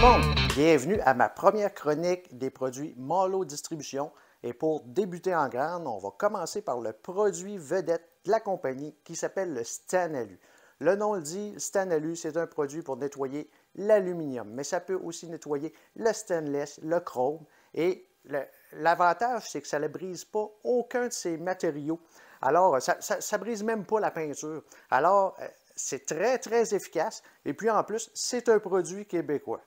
monde, bienvenue à ma première chronique des produits Malo Distribution. Et pour débuter en grande, on va commencer par le produit vedette de la compagnie qui s'appelle le Stanalu. Le nom le dit, Stanalu, c'est un produit pour nettoyer l'aluminium, mais ça peut aussi nettoyer le stainless, le chrome. Et l'avantage, c'est que ça ne brise pas aucun de ces matériaux. Alors, ça ne brise même pas la peinture. Alors, c'est très, très efficace. Et puis, en plus, c'est un produit québécois.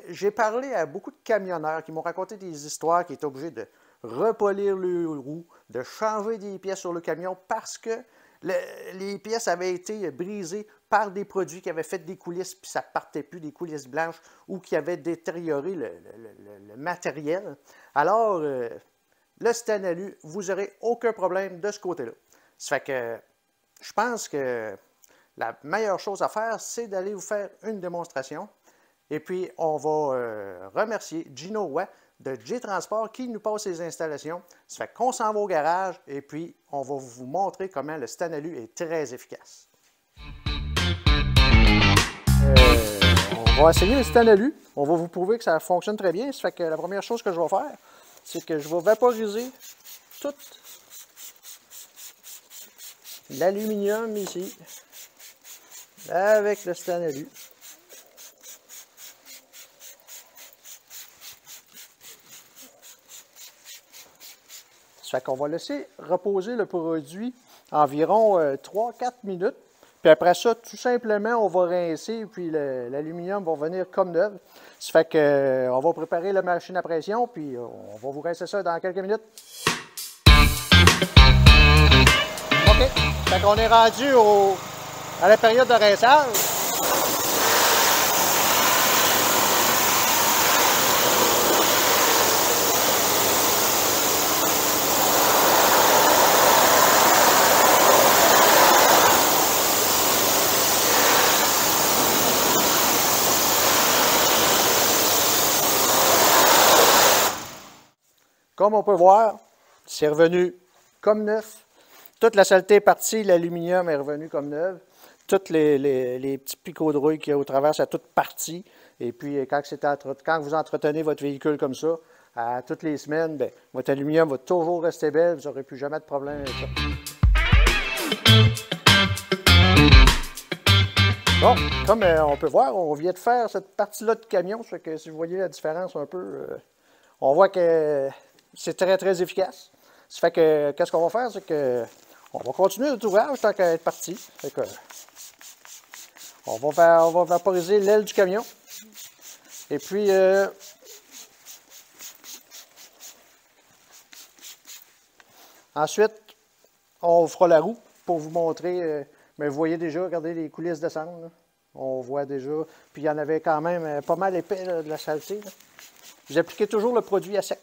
J'ai parlé à beaucoup de camionneurs qui m'ont raconté des histoires qui étaient obligés de repolir le roue, de changer des pièces sur le camion parce que les pièces avaient été brisées par des produits qui avaient fait des coulisses, puis ça ne partait plus, des coulisses blanches, ou qui avaient détérioré le matériel. Alors, le Stanalu, vous n'aurez aucun problème de ce côté-là. Ça fait que je pense que la meilleure chose à faire, c'est d'aller vous faire une démonstration. Et puis, on va remercier Gino Roy de J-Transport qui nous passe ses installations. Ça fait qu'on s'en va au garage et puis on va vous montrer comment le Stanalu est très efficace. On va essayer le Stanalu. On va vous prouver que ça fonctionne très bien. Ça fait que la première chose que je vais faire, c'est que je vais vaporiser tout l'aluminium ici avec le Stanalu. Ça fait qu'on va laisser reposer le produit environ 3-4 minutes. Puis après ça, tout simplement, on va rincer, puis l'aluminium va venir comme neuf. Ça fait qu'on va préparer la machine à pression, puis on va vous rincer ça dans quelques minutes. OK. Ça fait qu'on est rendu à la période de rinçage. Comme on peut voir, c'est revenu comme neuf. Toute la saleté est partie, l'aluminium est revenu comme neuf. Tous les petits picots de rouille qu'il y a au travers, ça a tout parti. Et puis, quand vous entretenez votre véhicule comme ça, à toutes les semaines, bien, votre aluminium va toujours rester belle. Vous n'aurez plus jamais de problème avec ça. Bon, comme on peut voir, on vient de faire cette partie-là de camion. Ça fait que si vous voyez la différence un peu, on voit que c'est très, très efficace. Ça fait que, qu'est-ce qu'on va faire, c'est que on va continuer notre ouvrage tant qu'à être parti. Fait que, on va vaporiser l'aile du camion. Et puis, ensuite, on fera la roue pour vous montrer. Mais vous voyez déjà, regardez les coulisses descendre. Là. On voit déjà. Puis, il y en avait quand même pas mal épais là, de la saleté. Là. Vous appliquez toujours le produit à sec.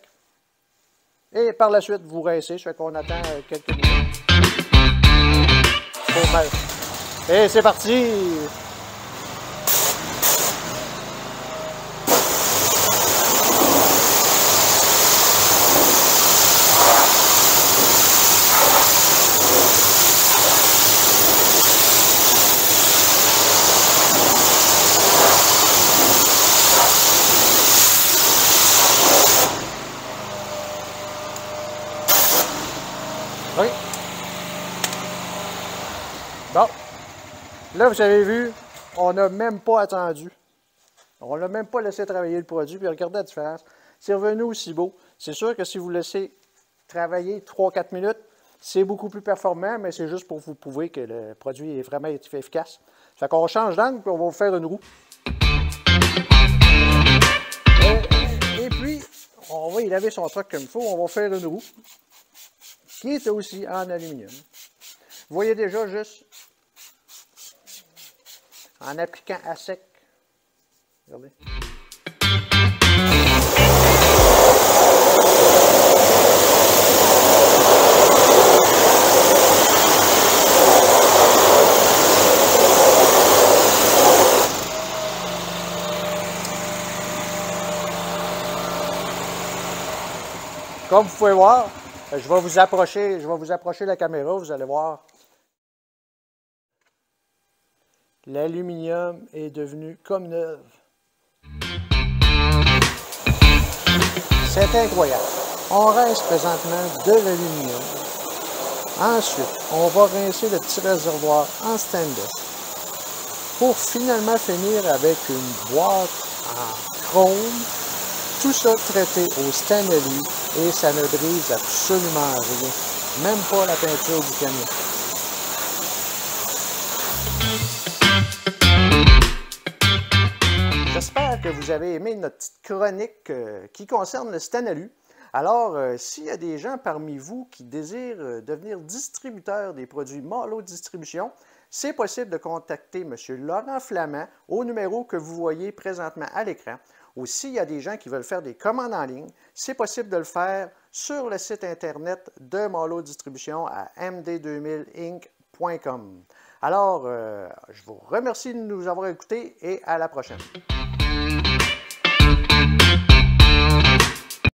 Et par la suite, vous rincez, ça fait qu'on attend quelques minutes. Et c'est parti! Oui. Bon. Là, vous avez vu, on n'a même pas attendu. On n'a même pas laissé travailler le produit. Puis regardez la différence. C'est revenu aussi beau. C'est sûr que si vous laissez travailler 3-4 minutes, c'est beaucoup plus performant, mais c'est juste pour vous prouver que le produit est vraiment efficace. Fait qu'on change d'angle, puis on va vous faire une roue. Et puis, on va y laver son truc comme il faut. On va faire une roue qui est aussi en aluminium. Vous voyez déjà juste en appliquant à sec. Regardez. Comme vous pouvez voir, je vais vous approcher la caméra, vous allez voir. L'aluminium est devenu comme neuf. C'est incroyable. On rince présentement de l'aluminium. Ensuite, on va rincer le petit réservoir en stainless pour finalement finir avec une boîte en chrome. Tout ça traité au Stanley et ça ne brise absolument rien, même pas la peinture du camion. J'espère que vous avez aimé notre petite chronique qui concerne le Stanley. Alors, s'il y a des gens parmi vous qui désirent devenir distributeurs des produits Marleau Distribution, c'est possible de contacter M. Laurent Flamand au numéro que vous voyez présentement à l'écran. Ou s'il y a des gens qui veulent faire des commandes en ligne, c'est possible de le faire sur le site internet de Marleau Distribution à md2000inc.com. Alors, je vous remercie de nous avoir écoutés et à la prochaine.